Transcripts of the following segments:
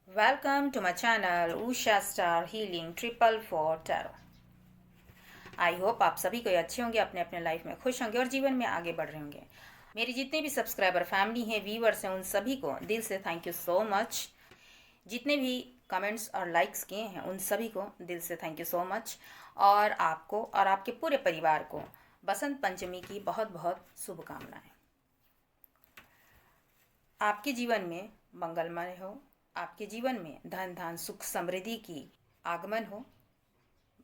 Welcome to my channel Usha Star Healing 444 Tarot। I hope आप सभी कोई अच्छे होंगे, अपने अपने लाइफ में खुश होंगे और जीवन में आगे बढ़ रहे होंगे। मेरी जितने भी सब्सक्राइबर फैमिली हैं, व्यूवर्स हैं, उन सभी को दिल से थैंक यू सो मच। जितने भी कमेंट्स और लाइक्स किए हैं उन सभी को दिल से थैंक यू सो मच। और आपको और आपके पूरे परिवार को बसंत पंचमी की बहुत बहुत शुभकामनाएं। आपके जीवन में मंगलमय हो, आपके जीवन में धन धान सुख समृद्धि की आगमन हो,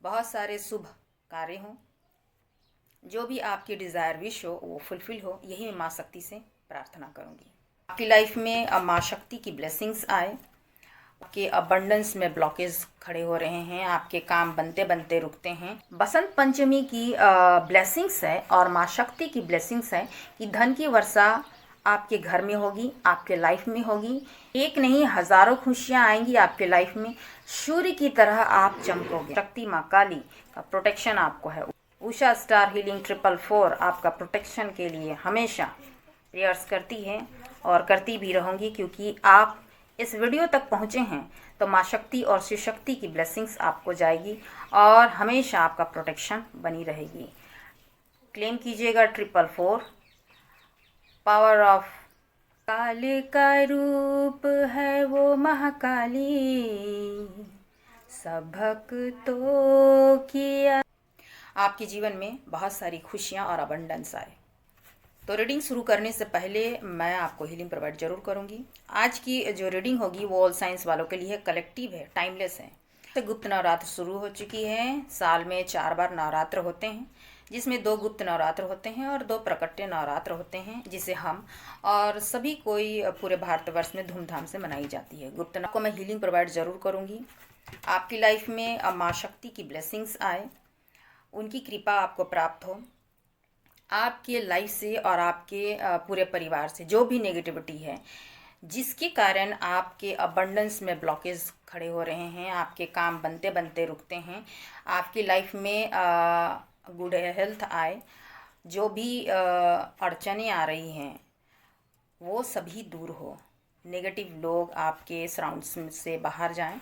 बहुत सारे शुभ कार्य हों, जो भी आपकी डिज़ायर विश हो वो फुलफिल हो, यही मैं माँ शक्ति से प्रार्थना करूँगी। आपकी लाइफ में अब माँ शक्ति की ब्लेसिंग्स आए। आपके अबंडेंस में ब्लॉकेज खड़े हो रहे हैं, आपके काम बनते बनते रुकते हैं। बसंत पंचमी की ब्लेसिंग्स है और माँ शक्ति की ब्लेसिंग्स है कि धन की वर्षा आपके घर में होगी, आपके लाइफ में होगी। एक नहीं हजारों खुशियाँ आएंगी आपके लाइफ में। सूर्य की तरह आप चमकोगे। शक्ति माँ काली का प्रोटेक्शन आपको है। उषा स्टार हीलिंग 444 आपका प्रोटेक्शन के लिए हमेशा प्रेयर्स करती है और करती भी रहूँगी, क्योंकि आप इस वीडियो तक पहुँचे हैं तो माँ शक्ति और शिव शक्ति की ब्लेसिंग्स आपको जाएगी और हमेशा आपका प्रोटेक्शन बनी रहेगी। क्लेम कीजिएगा 444। पावर ऑफ काली का रूप है वो महाकाली, सब भक्तों की। आपके जीवन में बहुत सारी खुशियाँ और अबंडेंस आए। तो रीडिंग शुरू करने से पहले मैं आपको हीलिंग प्रोवाइड जरूर करूंगी। आज की जो रीडिंग होगी वो ऑल साइंस वालों के लिए कलेक्टिव है, टाइमलेस है। तो गुप्त नवरात्र शुरू हो चुकी है। साल में 4 बार नवरात्र होते हैं, जिसमें 2 गुप्त नवरात्र होते हैं और 2 प्रकट्य नवरात्र होते हैं, जिसे हम और सभी कोई पूरे भारतवर्ष में धूमधाम से मनाई जाती है। गुप्त नवरात्र को मैं हीलिंग प्रोवाइड जरूर करूँगी। आपकी लाइफ में माँ शक्ति की ब्लेसिंग्स आए, उनकी कृपा आपको प्राप्त हो। आपके लाइफ से और आपके पूरे परिवार से जो भी नेगेटिविटी है, जिसके कारण आपके अबंडेंस में ब्लॉकेज खड़े हो रहे हैं, आपके काम बनते बनते रुकते हैं, आपकी लाइफ में गुड हेल्थ आए, जो भी अड़चनें आ रही हैं वो सभी दूर हो। नेगेटिव लोग आपके सराउंड्स से बाहर जाएं।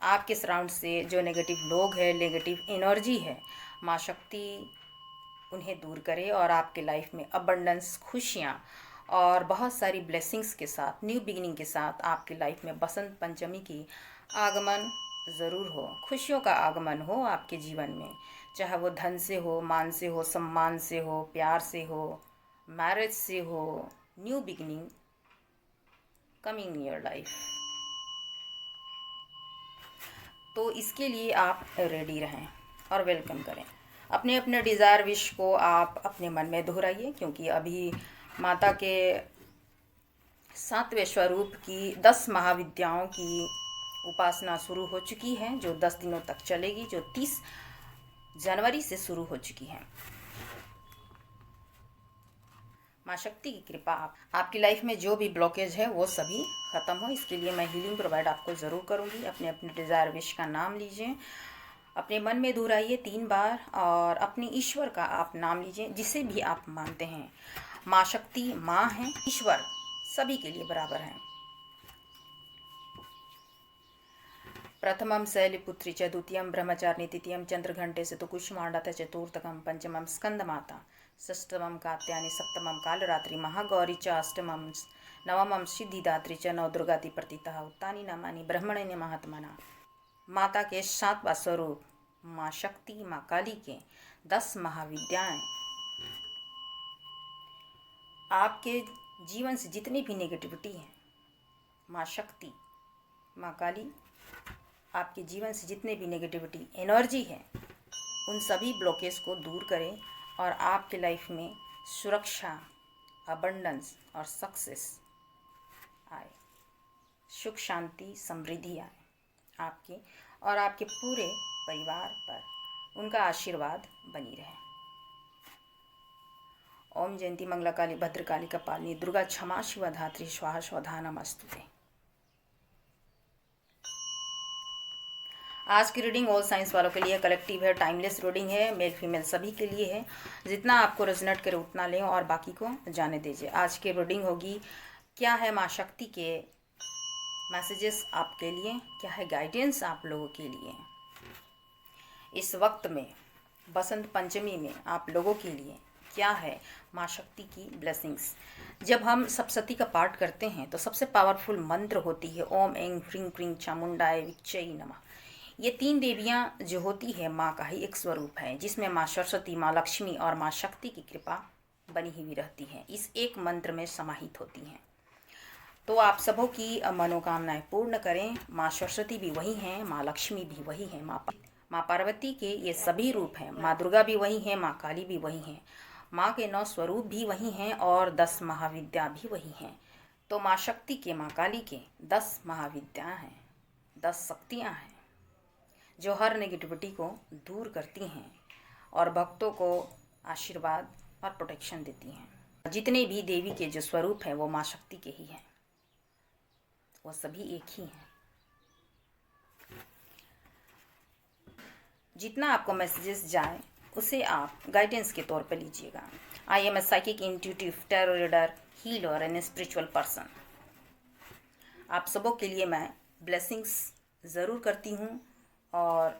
आपके सराउंड से जो नेगेटिव लोग हैं, नेगेटिव एनर्जी है, माँ शक्ति उन्हें दूर करे और आपके लाइफ में अबंडेंस, खुशियाँ और बहुत सारी ब्लेसिंग्स के साथ, न्यू बिगिनिंग के साथ आपकी लाइफ में बसंत पंचमी की आगमन ज़रूर हो। खुशियों का आगमन हो आपके जीवन में, चाहे वो धन से हो, मान से हो, सम्मान से हो, प्यार से हो, मैरिज से हो। New beginning coming in your life. तो इसके लिए आप रेडी रहें और वेलकम करें। अपने अपने डिज़ायर विश को आप अपने मन में दोहराइए, क्योंकि अभी माता के 7वें स्वरूप की 10 महाविद्याओं की उपासना शुरू हो चुकी है, जो 10 दिनों तक चलेगी, जो 30 जनवरी से शुरू हो चुकी है। माँ शक्ति की कृपा आपकी लाइफ में जो भी ब्लॉकेज है वो सभी ख़त्म हो। इसके लिए मैं हीलिंग प्रोवाइड आपको ज़रूर करूँगी। अपने अपने डिज़ायर विश का नाम लीजिए, अपने मन में दोहराइए 3 बार और अपने ईश्वर का आप नाम लीजिए, जिसे भी आप मानते हैं। माँ शक्ति माँ है, ईश्वर सभी के लिए बराबर है। प्रथमं शैलपुत्री च, द्वितीयं ब्रह्मचारिणी, तृतीयं चंद्रघंटे से तो कुष्मांडा चतुर्थकं, पंचमं स्कंदमाता, षष्ठमं कात्यायनी, सप्तमं कालरात्रि, महागौरी च, अष्टमं नवमं सिद्धिदात्री च, नवदुर्गाति प्रतीता, उत्तानी नामानि ब्रह्मण्य महात्मना। माता के 7वां स्वरूप माँ शक्ति, माँ काली के 10 महाविद्याएं आपके जीवन से जितनी भी नेगेटिविटी है, माँ शक्ति, माँ काली आपके जीवन से जितने भी नेगेटिविटी एनर्जी है, उन सभी ब्लॉकेज को दूर करें और आपके लाइफ में सुरक्षा, अबंडेंस और सक्सेस आए, सुख शांति समृद्धि आए आपके और आपके पूरे परिवार पर, उनका आशीर्वाद बनी रहे। ओम जयंती मंगला काली भद्रकाली कपालिनी दुर्गा क्षमा शिवा धात्री स्वाहा स्वधा नमस्तुते। आज की रीडिंग ऑल साइंस वालों के लिए कलेक्टिव है, टाइमलेस रीडिंग है, मेल फीमेल सभी के लिए है। जितना आपको रेजोनेट करे उतना लें और बाकी को जाने दीजिए। आज की रीडिंग होगी क्या है माँ शक्ति के मैसेजेस आपके लिए, क्या है गाइडेंस आप लोगों के लिए इस वक्त में, बसंत पंचमी में आप लोगों के लिए क्या है माँ शक्ति की ब्लेसिंग्स। जब हम सप्तशती का पाठ करते हैं तो सबसे पावरफुल मंत्र होती है ओम ऐं ह्रीं क्रीं चामुंडाय विच्चई नमः। ये 3 देवियाँ जो होती है माँ का ही एक स्वरूप है, जिसमें माँ सरस्वती, माँ लक्ष्मी और माँ शक्ति की कृपा बनी हुई रहती है, इस एक मंत्र में समाहित होती हैं। तो आप सबों की मनोकामनाएं पूर्ण करें। माँ सरस्वती भी वही हैं, माँ लक्ष्मी भी वही हैं, माँ पार्वती के ये सभी रूप हैं, माँ दुर्गा भी वही हैं, माँ काली भी वही हैं, माँ के 9 स्वरूप भी वही हैं और 10 महाविद्या भी वही हैं। तो माँ शक्ति के, माँ काली के 10 महाविद्या हैं, 10 शक्तियाँ हैं जो हर नेगेटिविटी को दूर करती हैं और भक्तों को आशीर्वाद और प्रोटेक्शन देती हैं। जितने भी देवी के जो स्वरूप हैं वो माँ शक्ति के ही हैं, वो सभी एक ही हैं। जितना आपको मैसेजेस जाए उसे आप गाइडेंस के तौर पर लीजिएगा। I am a psychic, intuitive, tarot reader, healer and spiritual person. आप सबों के लिए मैं ब्लेसिंग्स ज़रूर करती हूँ और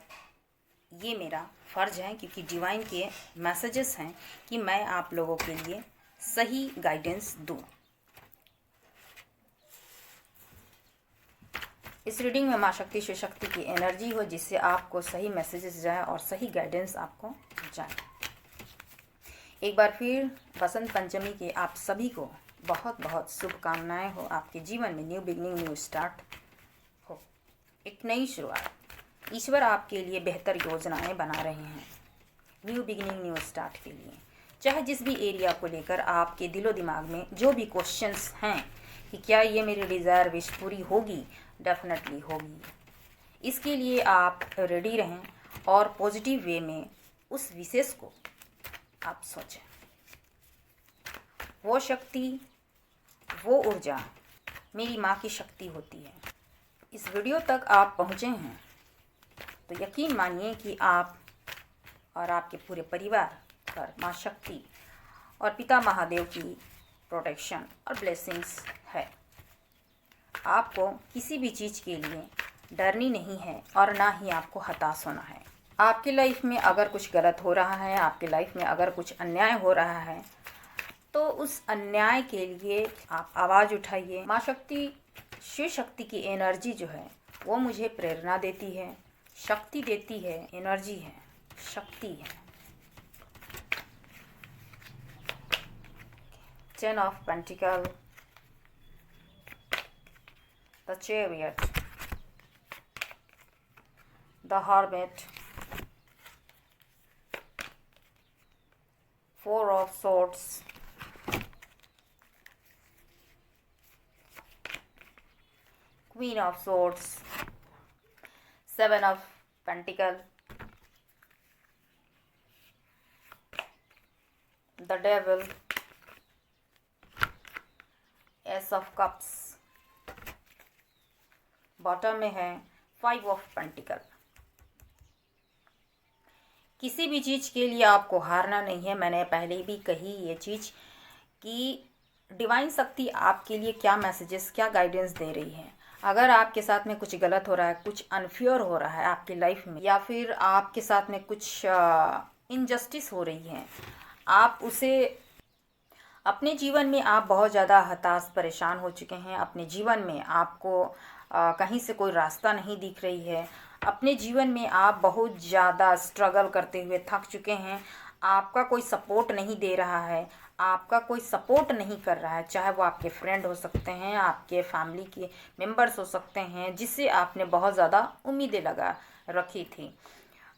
ये मेरा फ़र्ज है, क्योंकि डिवाइन के मैसेजेस हैं कि मैं आप लोगों के लिए सही गाइडेंस दूँ। इस रीडिंग में माँ शक्ति शिव शक्ति की एनर्जी हो, जिससे आपको सही मैसेजेस जाए और सही गाइडेंस आपको जाए। एक बार फिर बसंत पंचमी के आप सभी को बहुत बहुत शुभकामनाएं हो। आपके जीवन में न्यू बिगनिंग, न्यू स्टार्ट हो, एक नई शुरुआत। ईश्वर आपके लिए बेहतर योजनाएं बना रहे हैं न्यू बिगनिंग, न्यू स्टार्ट के लिए। चाहे जिस भी एरिया को लेकर आपके दिलो दिमाग में जो भी क्वेश्चंस हैं कि क्या ये मेरी डिज़ायर विश पूरी होगी, डेफिनेटली होगी। इसके लिए आप रेडी रहें और पॉजिटिव वे में उस विशेष को आप सोचें। वो शक्ति, वो ऊर्जा मेरी माँ की शक्ति होती है। इस वीडियो तक आप पहुँचे हैं तो यकीन मानिए कि आप और आपके पूरे परिवार पर माँ शक्ति और पिता महादेव की प्रोटेक्शन और ब्लेसिंग्स है। आपको किसी भी चीज़ के लिए डरनी नहीं है और ना ही आपको हताश होना है। आपकी लाइफ में अगर कुछ गलत हो रहा है, आपकी लाइफ में अगर कुछ अन्याय हो रहा है, तो उस अन्याय के लिए आप आवाज़ उठाइए। माँ शक्ति शिव शक्ति की एनर्जी जो है वो मुझे प्रेरणा देती है, शक्ति देती है, एनर्जी है, शक्ति है। 10 of Pentacles, the Chariot, the Hermit, 4 of Swords, Queen of Swords, 7 of Pentacles, the Devil, Ace of Cups, bottom में है 5 ऑफ पेंटिकल। किसी भी चीज़ के लिए आपको हारना नहीं है। मैंने पहले भी कही ये चीज़ कि डिवाइन शक्ति आपके लिए क्या मैसेजेस, क्या गाइडेंस दे रही है। अगर आपके साथ में कुछ गलत हो रहा है, कुछ अनफेयर हो रहा है आपकी लाइफ में, या फिर आपके साथ में कुछ इनजस्टिस हो रही है, आप उसे अपने जीवन में आप बहुत ज़्यादा हताश परेशान हो चुके हैं। अपने जीवन में आपको कहीं से कोई रास्ता नहीं दिख रही है। अपने जीवन में आप बहुत ज़्यादा स्ट्रगल करते हुए थक चुके हैं। आपका कोई सपोर्ट नहीं दे रहा है, आपका कोई सपोर्ट नहीं कर रहा है, चाहे वो आपके फ्रेंड हो सकते हैं, आपके फैमिली के मेंबर्स हो सकते हैं, जिससे आपने बहुत ज़्यादा उम्मीदें लगा रखी थी।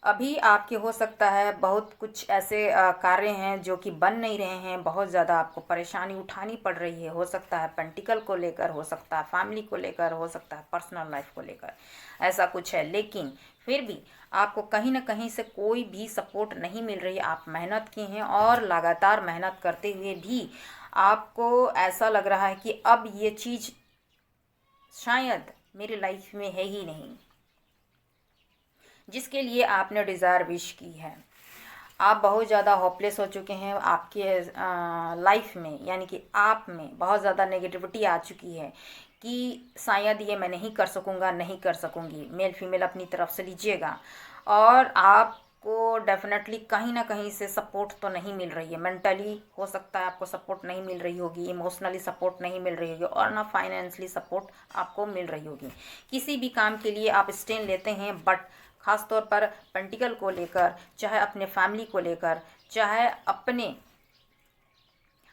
अभी आपके हो सकता है बहुत कुछ ऐसे कार्य हैं जो कि बन नहीं रहे हैं, बहुत ज़्यादा आपको परेशानी उठानी पड़ रही है। हो सकता है पेंटिकल को लेकर, हो सकता है फैमिली को लेकर, हो सकता है पर्सनल लाइफ को लेकर, ऐसा कुछ है। लेकिन फिर भी आपको कहीं ना कहीं से कोई भी सपोर्ट नहीं मिल रही। आप मेहनत की हैं और लगातार मेहनत करते हुए भी आपको ऐसा लग रहा है कि अब ये चीज़ शायद मेरी लाइफ में है ही नहीं, जिसके लिए आपने डिज़ायर विश की है। आप बहुत ज़्यादा होपलेस हो चुके हैं आपके लाइफ में, यानी कि आप में बहुत ज़्यादा नेगेटिविटी आ चुकी है कि शायद ये मैं नहीं कर सकूँगा, नहीं कर सकूँगी। मेल फीमेल अपनी तरफ से लीजिएगा और आपको डेफिनेटली कहीं ना कहीं से सपोर्ट तो नहीं मिल रही है। मेंटली हो सकता है आपको सपोर्ट नहीं मिल रही होगी, इमोशनली सपोर्ट नहीं मिल रही होगी और ना फाइनेंशियली सपोर्ट आपको मिल रही होगी। किसी भी काम के लिए आप स्टैंड लेते हैं, बट ख़ास तौर पर पेंटिकल को लेकर, चाहे अपने फैमिली को लेकर, चाहे अपने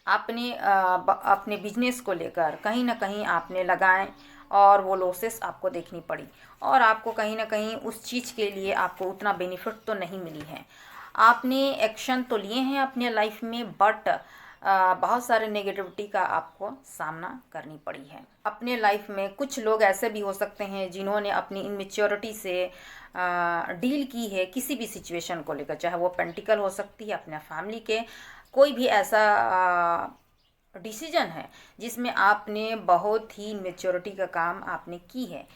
अपने अपने बिजनेस को लेकर कहीं ना कहीं आपने लगाएं और वो लॉसेस आपको देखनी पड़ी और आपको कहीं ना कहीं उस चीज़ के लिए आपको उतना बेनिफिट तो नहीं मिली है। आपने एक्शन तो लिए हैं अपने लाइफ में, बट बहुत सारे नेगेटिविटी का आपको सामना करनी पड़ी है अपने लाइफ में। कुछ लोग ऐसे भी हो सकते हैं जिन्होंने अपनी इनमेच्योरिटी से डील की है किसी भी सिचुएशन को लेकर, चाहे वो पेंटिकल हो सकती है, अपने फैमिली के कोई भी ऐसा डिसीजन है जिसमें आपने बहुत ही मेच्योरिटी का काम आपने की है।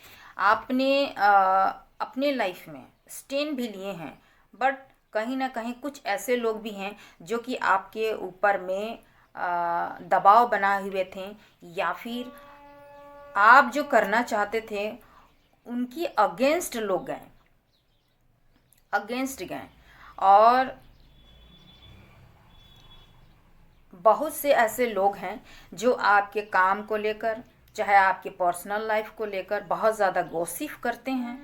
आपने अपने लाइफ में स्टैंड भी लिए हैं, बट कहीं ना कहीं कुछ ऐसे लोग भी हैं जो कि आपके ऊपर में दबाव बनाए हुए थे, या फिर आप जो करना चाहते थे उनकी अगेंस्ट लोग गए, अगेंस्ट गए। और बहुत से ऐसे लोग हैं जो आपके काम को लेकर, चाहे आपके पर्सनल लाइफ को लेकर बहुत ज़्यादा गॉसिप करते हैं।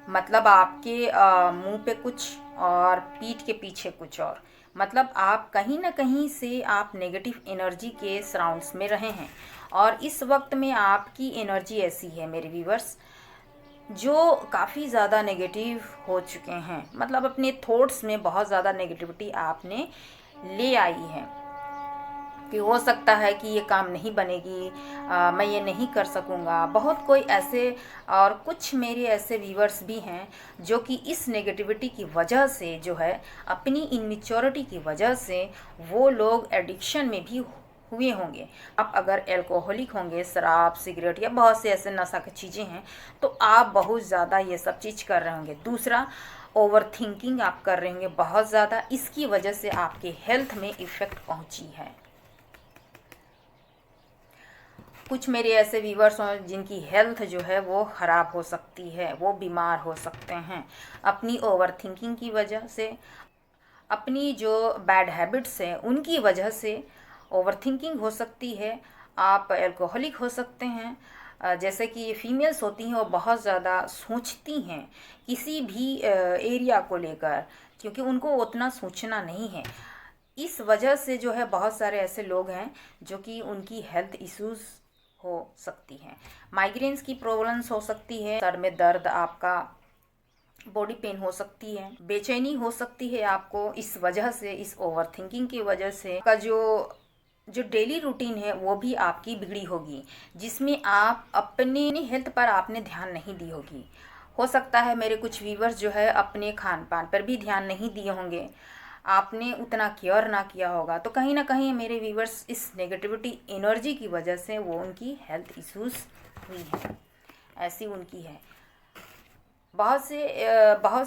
मतलब आपके मुंह पे कुछ और पीठ के पीछे कुछ और। मतलब आप कहीं ना कहीं से आप नेगेटिव एनर्जी के सराउंड्स में रहे हैं और इस वक्त में आपकी एनर्जी ऐसी है मेरे व्यूवर्स जो काफ़ी ज़्यादा नेगेटिव हो चुके हैं। मतलब अपने थॉट्स में बहुत ज़्यादा नेगेटिविटी आपने ले आई है कि हो सकता है कि ये काम नहीं बनेगी, मैं ये नहीं कर सकूँगा। बहुत कोई ऐसे और कुछ मेरे ऐसे व्यूवर्स भी हैं जो कि इस नेगेटिविटी की वजह से जो है, अपनी इनमेच्योरिटी की वजह से वो लोग एडिक्शन में भी हुए होंगे। आप अगर एल्कोहलिक होंगे, शराब, सिगरेट या बहुत से ऐसे नशा की चीज़ें हैं, तो आप बहुत ज़्यादा ये सब चीज़ कर रहे होंगे। दूसरा, ओवर थिंकिंग आप कर रहे होंगे बहुत ज़्यादा, इसकी वजह से आपके हेल्थ में इफ़ेक्ट पहुंची है। कुछ मेरे ऐसे व्यूवर्स हैं जिनकी हेल्थ जो है वो ख़राब हो सकती है, वो बीमार हो सकते हैं अपनी ओवर थिंकिंग की वजह से, अपनी जो बैड हैबिट्स हैं उनकी वजह से ओवर थिंकिंग हो सकती है। आप एल्कोहलिक हो सकते हैं। जैसे कि ये फीमेल्स होती हैं वो बहुत ज़्यादा सोचती हैं किसी भी एरिया को लेकर, क्योंकि उनको उतना सोचना नहीं है। इस वजह से जो है बहुत सारे ऐसे लोग हैं जो कि उनकी हेल्थ इश्यूज़ हो सकती हैं। माइग्रेन्स की प्रॉब्लम्स हो सकती है, सर में दर्द, आपका बॉडी पेन हो सकती है, बेचैनी हो सकती है आपको इस वजह से, इस ओवर थिंकिंग की वजह से। का जो डेली रूटीन है वो भी आपकी बिगड़ी होगी, जिसमें आप अपने हेल्थ पर आपने ध्यान नहीं दी होगी। हो सकता है मेरे कुछ व्यूवर्स जो है अपने खान पान पर भी ध्यान नहीं दिए होंगे, आपने उतना केयर ना किया होगा, तो कहीं ना कहीं मेरे व्यूवर्स इस नेगेटिविटी एनर्जी की वजह से वो उनकी हेल्थ इश्यूज हुई है, ऐसी उनकी है। बहुत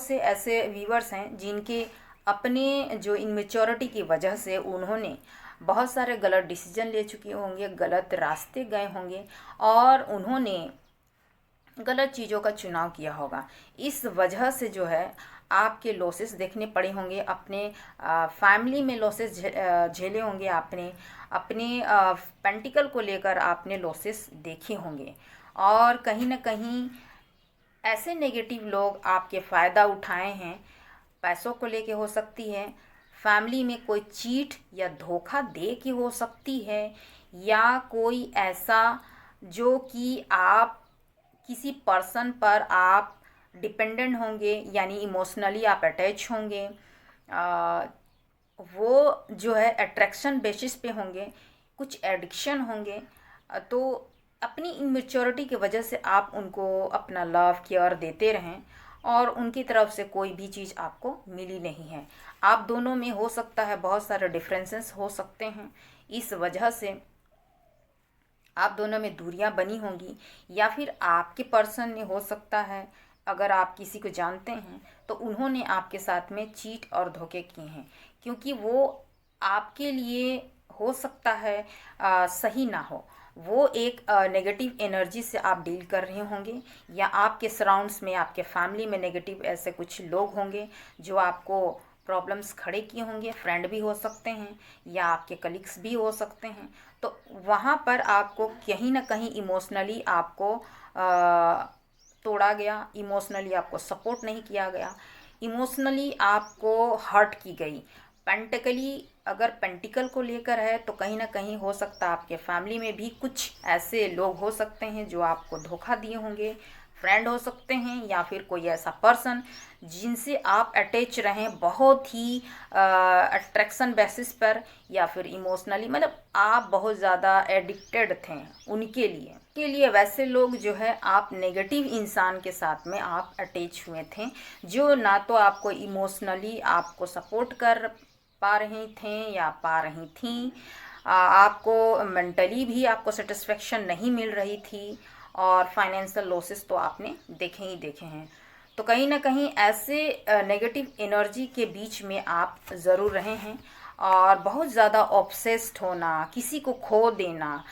से ऐसे व्यूवर्स हैं जिनके अपने जो इनमेच्योरिटी की वजह से उन्होंने बहुत सारे गलत डिसीजन ले चुके होंगे, गलत रास्ते गए होंगे और उन्होंने गलत चीज़ों का चुनाव किया होगा। इस वजह से जो है आपके लॉसेस देखने पड़े होंगे, अपने फैमिली में लॉसेस झेले होंगे आपने, अपने पेंटिकल को लेकर आपने लॉसेस देखे होंगे और कहीं ना कहीं ऐसे नेगेटिव लोग आपके फ़ायदा उठाए हैं। पैसों को लेके हो सकती है, फैमिली में कोई चीट या धोखा दे के हो सकती है, या कोई ऐसा जो कि आप किसी पर्सन पर आप डिपेंडेंट होंगे, यानी इमोशनली आप अटैच होंगे, वो जो है अट्रैक्शन बेसिस पे होंगे, कुछ एडिक्शन होंगे। तो अपनी इमेच्योरिटी की वजह से आप उनको अपना लव केयर देते रहें और उनकी तरफ से कोई भी चीज़ आपको मिली नहीं है। आप दोनों में हो सकता है बहुत सारे डिफरेंसेस हो सकते हैं, इस वजह से आप दोनों में दूरियां बनी होंगी, या फिर आपके पर्सन ने हो सकता है, अगर आप किसी को जानते हैं तो उन्होंने आपके साथ में चीट और धोखे किए हैं, क्योंकि वो आपके लिए हो सकता है सही ना हो, वो एक नेगेटिव एनर्जी से आप डील कर रहे होंगे, या आपके सराउंड्स में, आपके फैमिली में नेगेटिव ऐसे कुछ लोग होंगे जो आपको प्रॉब्लम्स खड़े किए होंगे। फ्रेंड भी हो सकते हैं या आपके कलीग्स भी हो सकते हैं। तो वहाँ पर आपको कहीं ना कहीं इमोशनली आपको तोड़ा गया, इमोशनली आपको सपोर्ट नहीं किया गया, इमोशनली आपको हर्ट की गई। पेंटिकली अगर पेंटिकल को लेकर है तो कहीं ना कहीं हो सकता है आपके फैमिली में भी कुछ ऐसे लोग हो सकते हैं जो आपको धोखा दिए होंगे। फ्रेंड हो सकते हैं या फिर कोई ऐसा पर्सन जिनसे आप अटैच रहें बहुत ही अट्रैक्शन बेसिस पर, या फिर इमोशनली, मतलब आप बहुत ज़्यादा एडिक्टेड थे उनके लिए। वैसे लोग जो है, आप नेगेटिव इंसान के साथ में आप अटैच हुए थे, जो ना तो आपको इमोशनली आपको सपोर्ट कर पा रहे थे या पा रही थी, आपको मेंटली भी आपको सेटिस्फेक्शन नहीं मिल रही थी, और फाइनेंशियल लॉसेस तो आपने देखे ही देखे हैं। तो कहीं ना कहीं ऐसे नेगेटिव एनर्जी के बीच में आप ज़रूर रहे हैं, और बहुत ज़्यादा ऑब्सेस्ड होना, किसी को खो देना,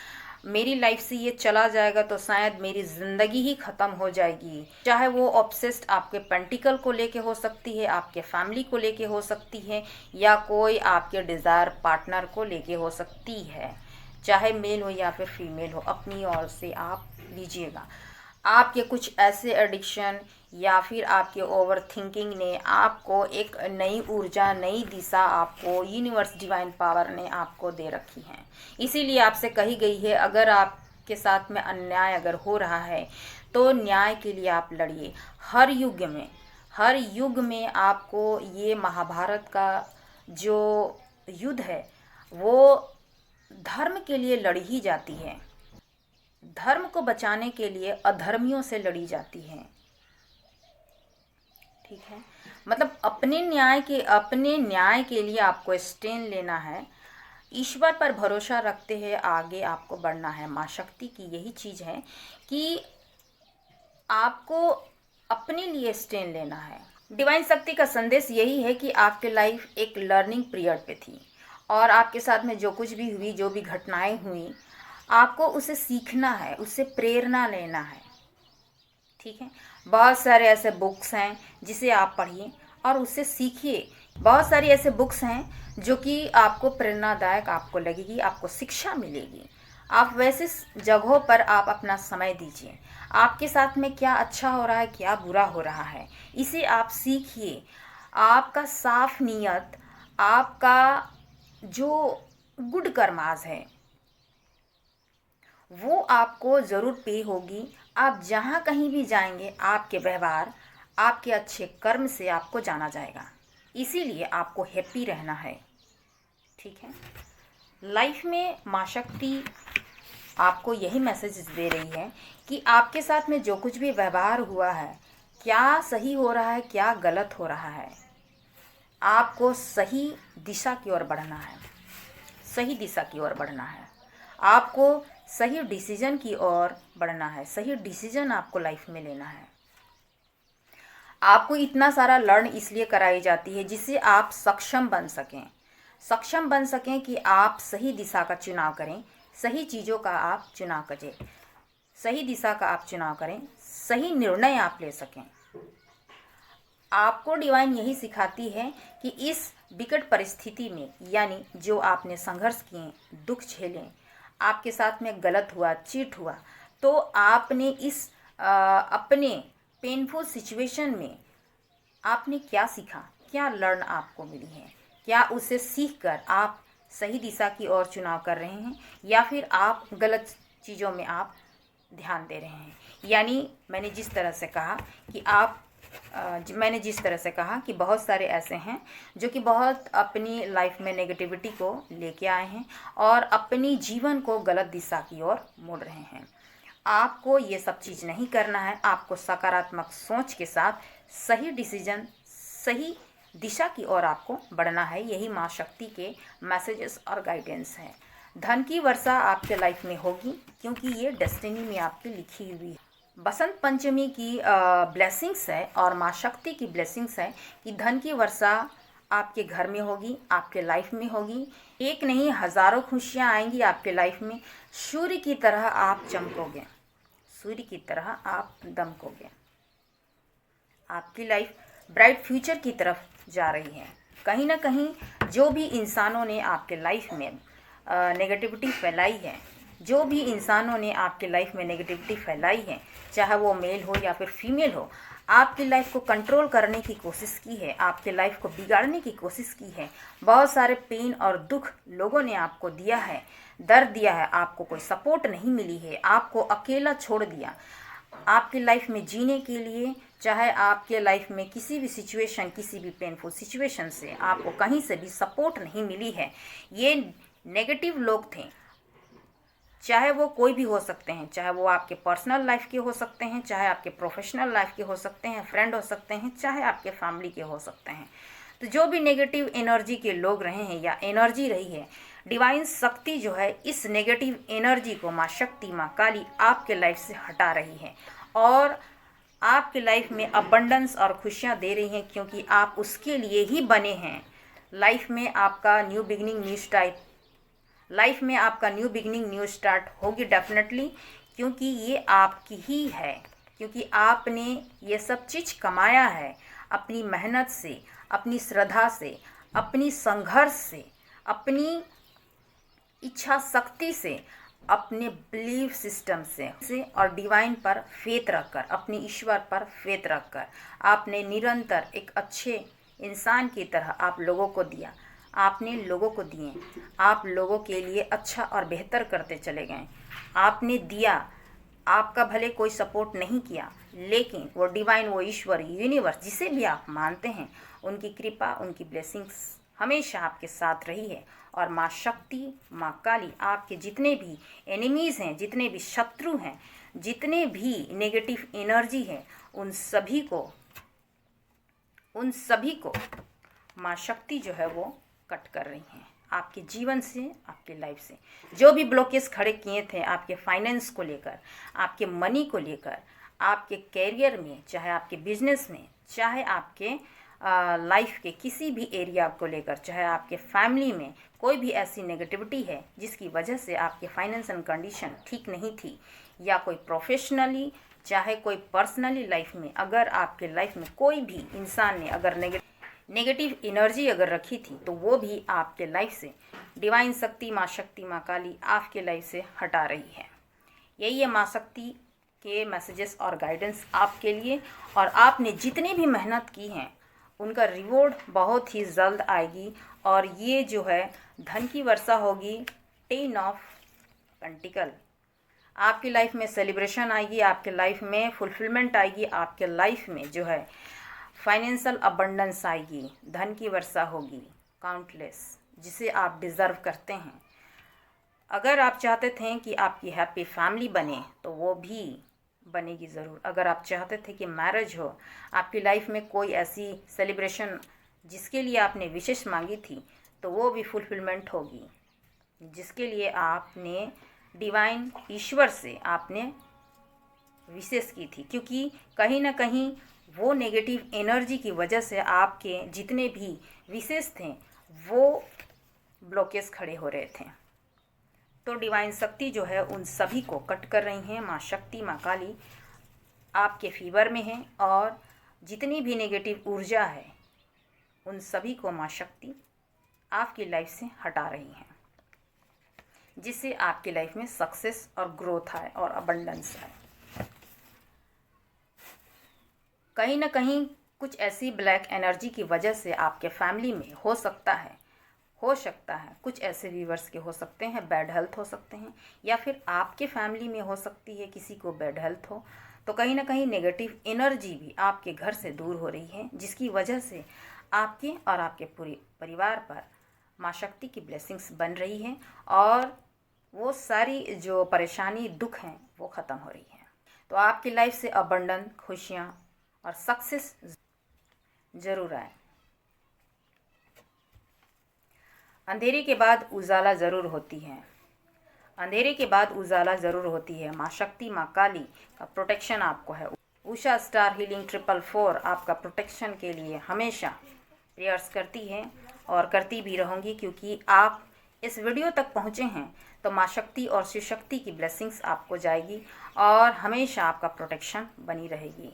मेरी लाइफ से ये चला जाएगा तो शायद मेरी ज़िंदगी ही ख़त्म हो जाएगी। चाहे वो ऑब्सेस्ड आपके पेंटिकल को लेके हो सकती है, आपके फैमिली को लेके हो सकती है, या कोई आपके डिज़ायर पार्टनर को लेके हो सकती है, चाहे मेल हो या फिर फीमेल हो। अपनी ओर से आप लीजिएगा। आपके कुछ ऐसे एडिक्शन या फिर आपके ओवर थिंकिंग ने आपको एक नई ऊर्जा, नई दिशा आपको यूनिवर्स डिवाइन पावर ने आपको दे रखी है। इसीलिए आपसे कही गई है, अगर आपके साथ में अन्याय अगर हो रहा है तो न्याय के लिए आप लड़िए। हर युग में आपको ये महाभारत का जो युद्ध है वो धर्म के लिए लड़ी ही जाती है। धर्म को बचाने के लिए अधर्मियों से लड़ी जाती है। ठीक है, मतलब अपने न्याय के लिए आपको स्टैंड लेना है। ईश्वर पर भरोसा रखते हैं, आगे आपको बढ़ना है। माँ शक्ति की यही चीज़ है कि आपको अपने लिए स्टैंड लेना है। डिवाइन शक्ति का संदेश यही है कि आपके लाइफ एक लर्निंग पीरियड पे थी, और आपके साथ में जो कुछ भी हुई, जो भी घटनाएं हुई, आपको उसे सीखना है, उससे प्रेरणा लेना है। ठीक है, बहुत सारे ऐसे बुक्स हैं जिसे आप पढ़िए और उससे सीखिए। बहुत सारी ऐसे बुक्स हैं जो कि आपको प्रेरणादायक आपको लगेगी, आपको शिक्षा मिलेगी। आप वैसे जगहों पर आप अपना समय दीजिए। आपके साथ में क्या अच्छा हो रहा है, क्या बुरा हो रहा है, इसे आप सीखिए। आपका साफ नीयत, आपका जो गुड कर्मास है वो आपको ज़रूर पे होगी। आप जहाँ कहीं भी जाएंगे, आपके व्यवहार, आपके अच्छे कर्म से आपको जाना जाएगा। इसीलिए आपको हैप्पी रहना है। ठीक है, लाइफ में माँ शक्ति आपको यही मैसेज दे रही है कि आपके साथ में जो कुछ भी व्यवहार हुआ है, क्या सही हो रहा है, क्या गलत हो रहा है, आपको सही दिशा की ओर बढ़ना है। सही दिशा की ओर बढ़ना है, आपको सही डिसीजन की ओर बढ़ना है। सही डिसीजन आपको लाइफ में लेना है। आपको इतना सारा लर्न इसलिए कराई जाती है जिससे आप सक्षम बन सकें कि आप सही दिशा का चुनाव करें, सही चीज़ों का आप चुनाव करें, सही दिशा का आप चुनाव करें, सही निर्णय आप ले सकें। आपको डिवाइन यही सिखाती है कि इस विकट परिस्थिति में, यानी जो आपने संघर्ष किए, दुख झेले, आपके साथ में गलत हुआ, चीट हुआ, तो आपने इस अपने पेनफुल सिचुएशन में आपने क्या सीखा, क्या लर्न आपको मिली है, क्या उसे सीख कर आप सही दिशा की ओर चुनाव कर रहे हैं, या फिर आप गलत चीज़ों में आप ध्यान दे रहे हैं। यानी मैंने जिस तरह से कहा कि बहुत सारे ऐसे हैं जो कि बहुत अपनी लाइफ में नेगेटिविटी को लेके आए हैं और अपनी जीवन को गलत दिशा की ओर मोड़ रहे हैं। आपको ये सब चीज़ नहीं करना है। आपको सकारात्मक सोच के साथ सही डिसीजन, सही दिशा की ओर आपको बढ़ना है। यही माँ शक्ति के मैसेजेस और गाइडेंस है। धन की वर्षा आपके लाइफ में होगी क्योंकि ये डेस्टिनी में आपकी लिखी हुई है। बसंत पंचमी की ब्लेसिंग्स है और माँ शक्ति की ब्लेसिंग्स है कि धन की वर्षा आपके घर में होगी, आपके लाइफ में होगी। एक नहीं हजारों खुशियाँ आएंगी आपके लाइफ में। सूर्य की तरह आप चमकोगे, सूर्य की तरह आप दमकोगे। आपकी लाइफ ब्राइट फ्यूचर की तरफ जा रही है। कहीं ना कहीं जो भी इंसानों ने आपके लाइफ में नेगेटिविटी फैलाई है, जो भी इंसानों ने आपके लाइफ में नेगेटिविटी फैलाई है, चाहे वो मेल हो या फिर फीमेल हो, आपकी लाइफ को कंट्रोल करने की कोशिश की है, आपके लाइफ को बिगाड़ने की कोशिश की है। बहुत सारे पेन और दुख लोगों ने आपको दिया है, दर्द दिया है, आपको कोई सपोर्ट नहीं मिली है, आपको अकेला छोड़ दिया। आपकी लाइफ में जीने के लिए, चाहे आपके लाइफ में किसी भी सिचुएशन, किसी भी पेनफुल सिचुएशन से आपको कहीं से भी सपोर्ट नहीं मिली है। ये नेगेटिव लोग थे, चाहे वो कोई भी हो सकते हैं, चाहे वो आपके पर्सनल लाइफ के हो सकते हैं, चाहे आपके प्रोफेशनल लाइफ के हो सकते हैं, फ्रेंड हो सकते हैं, चाहे आपके फैमिली के हो सकते हैं। तो जो भी नेगेटिव एनर्जी के लोग रहे हैं या एनर्जी रही है, डिवाइन शक्ति जो है इस नेगेटिव एनर्जी को, माँ शक्ति, माँ काली आपके लाइफ से हटा रही है और आपके लाइफ में अबंडेंस और खुशियाँ दे रही हैं, क्योंकि आप उसके लिए ही बने हैं। लाइफ में आपका new beginning, new start, life में आपका न्यू बिगिनिंग, न्यू स्टार्ट होगी डेफिनेटली, क्योंकि ये आपकी ही है, क्योंकि आपने ये सब चीज़ कमाया है अपनी मेहनत से, अपनी श्रद्धा से, अपनी संघर्ष से, अपनी इच्छा शक्ति से, अपने बिलीफ सिस्टम से और डिवाइन पर फेथ रखकर, अपने ईश्वर पर फेथ रखकर आपने निरंतर एक अच्छे इंसान की तरह आप लोगों को दिया, आपने लोगों को दिए, आप लोगों के लिए अच्छा और बेहतर करते चले गए। आपने दिया, आपका भले कोई सपोर्ट नहीं किया, लेकिन वो डिवाइन, वो ईश्वर, यूनिवर्स, जिसे भी आप मानते हैं, उनकी कृपा, उनकी ब्लेसिंग्स हमेशा आपके साथ रही है। और माँ शक्ति, माँ काली आपके जितने भी एनिमीज़ हैं, जितने भी शत्रु हैं, जितने भी नेगेटिव एनर्जी हैं, उन सभी को माँ शक्ति जो है वो कट कर रही हैं आपके जीवन से, आपके लाइफ से। जो भी ब्लॉकेज खड़े किए थे आपके फाइनेंस को लेकर, आपके मनी को लेकर, आपके कैरियर में, चाहे आपके बिजनेस में, चाहे आपके लाइफ के किसी भी एरिया को लेकर, चाहे आपके फैमिली में कोई भी ऐसी नेगेटिविटी है जिसकी वजह से आपके फाइनेंशियल कंडीशन ठीक नहीं थी, या कोई प्रोफेशनली, चाहे कोई पर्सनली लाइफ में, अगर आपके लाइफ में कोई भी इंसान ने अगर नेगेटिव एनर्जी अगर रखी थी, तो वो भी आपके लाइफ से डिवाइन शक्ति, माँ शक्ति, माँ काली आपके लाइफ से हटा रही है। यही है माँ शक्ति के मैसेजेस और गाइडेंस आपके लिए। और आपने जितनी भी मेहनत की हैं उनका रिवॉर्ड बहुत ही जल्द आएगी। और ये जो है धन की वर्षा होगी, 10 ऑफ पेंटिकल। आपकी लाइफ में सेलिब्रेशन आएगी, आपके लाइफ में फुलफिलमेंट आएगी, आपके लाइफ में जो है फाइनेंशियल अबंडेंस आएगी, धन की वर्षा होगी काउंटलेस, जिसे आप डिज़र्व करते हैं। अगर आप चाहते थे कि आपकी हैप्पी फैमिली बने तो वो भी बनेगी ज़रूर। अगर आप चाहते थे कि मैरिज हो, आपकी लाइफ में कोई ऐसी सेलिब्रेशन जिसके लिए आपने विशेष मांगी थी, तो वो भी फुलफिलमेंट होगी, जिसके लिए आपने डिवाइन ईश्वर से आपने विशेष की थी। क्योंकि कहीं ना कहीं वो नेगेटिव एनर्जी की वजह से आपके जितने भी विशेष थे वो ब्लॉकेज खड़े हो रहे थे। तो डिवाइन शक्ति जो है उन सभी को कट कर रही हैं। माँ शक्ति, माँ काली आपके फेवर में है, और जितनी भी नेगेटिव ऊर्जा है उन सभी को माँ शक्ति आपकी लाइफ से हटा रही हैं, जिससे आपकी लाइफ में सक्सेस और ग्रोथ आए और अबंडेंस आए। कहीं ना कहीं कुछ ऐसी ब्लैक एनर्जी की वजह से आपके फैमिली में हो सकता है कुछ ऐसे व्यूवर्स के हो सकते हैं बैड हेल्थ हो सकते हैं, या फिर आपके फैमिली में हो सकती है किसी को बैड हेल्थ हो। तो कहीं ना कहीं नेगेटिव एनर्जी भी आपके घर से दूर हो रही है, जिसकी वजह से आपके और आपके पूरे परिवार पर माँ शक्ति की ब्लेसिंग्स बन रही हैं, और वो सारी जो परेशानी, दुख हैं, वो ख़त्म हो रही है। तो आपकी लाइफ से अबंडेंस, खुशियाँ और सक्सेस ज़रूर आए। अंधेरे के बाद उजाला ज़रूर होती है, अंधेरे के बाद उजाला ज़रूर होती है। माँ शक्ति, माँ काली का प्रोटेक्शन आपको है। उषा स्टार हीलिंग 444 आपका प्रोटेक्शन के लिए हमेशा प्रेयर्स करती है और करती भी रहूँगी, क्योंकि आप इस वीडियो तक पहुँचे हैं तो माँ शक्ति और शिव शक्ति की ब्लेसिंग्स आपको जाएगी और हमेशा आपका प्रोटेक्शन बनी रहेगी।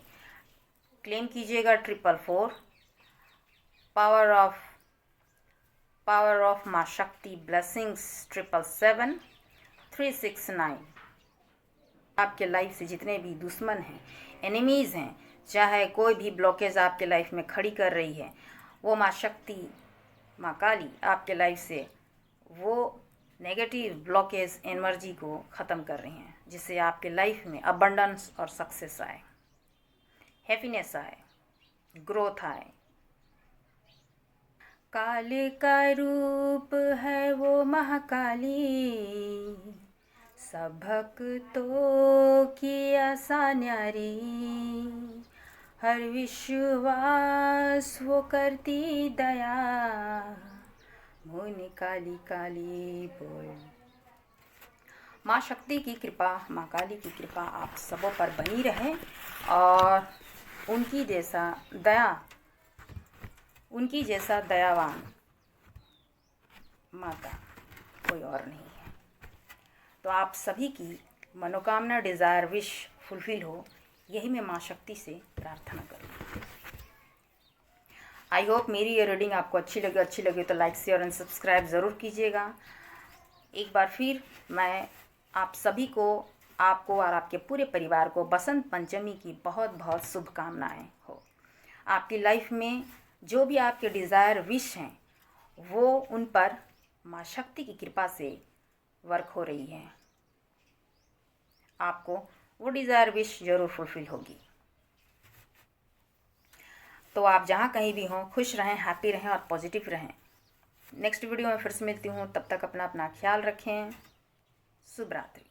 क्लेम कीजिएगा 444, पावर ऑफ माँ शक्ति ब्लेसिंग्स 777 369। आपके लाइफ से जितने भी दुश्मन हैं, एनिमीज़ हैं, चाहे कोई भी ब्लॉकेज आपके लाइफ में खड़ी कर रही है, वो माँ शक्ति, माँ काली आपके लाइफ से वो नेगेटिव ब्लॉकेज एनर्जी को ख़त्म कर रही हैं, जिससे आपके लाइफ में अबंडेंस और सक्सेस आए, हैप्पीनेस आए, ग्रोथ आए। काली का रूप है वो महाकाली, सब भक्तों की आशा न्यारी, हर विश्वास वो करती दया, मोनी काली काली बोल। माँ शक्ति की कृपा, माँ काली की कृपा आप सबों पर बनी रहे और उनकी जैसा दयावान माता कोई और नहीं है। तो आप सभी की मनोकामना, डिज़ायर, विश फुलफिल हो, यही मैं माँ शक्ति से प्रार्थना करूँगी। आई होप मेरी ये रीडिंग आपको अच्छी लगे तो लाइक, शेयर एंड सब्सक्राइब ज़रूर कीजिएगा। एक बार फिर मैं आप सभी को, आपको और आपके पूरे परिवार को बसंत पंचमी की बहुत बहुत शुभकामनाएं हो। आपकी लाइफ में जो भी आपके डिज़ायर, विश हैं, वो उन पर माँ शक्ति की कृपा से वर्क हो रही है। आपको वो डिज़ायर, विश ज़रूर फुलफिल होगी। तो आप जहाँ कहीं भी हों, खुश रहें, हैप्पी रहें और पॉजिटिव रहें। नेक्स्ट वीडियो में फिर से मिलती हूँ, तब तक अपना ख्याल रखें। शुभ रात्रि।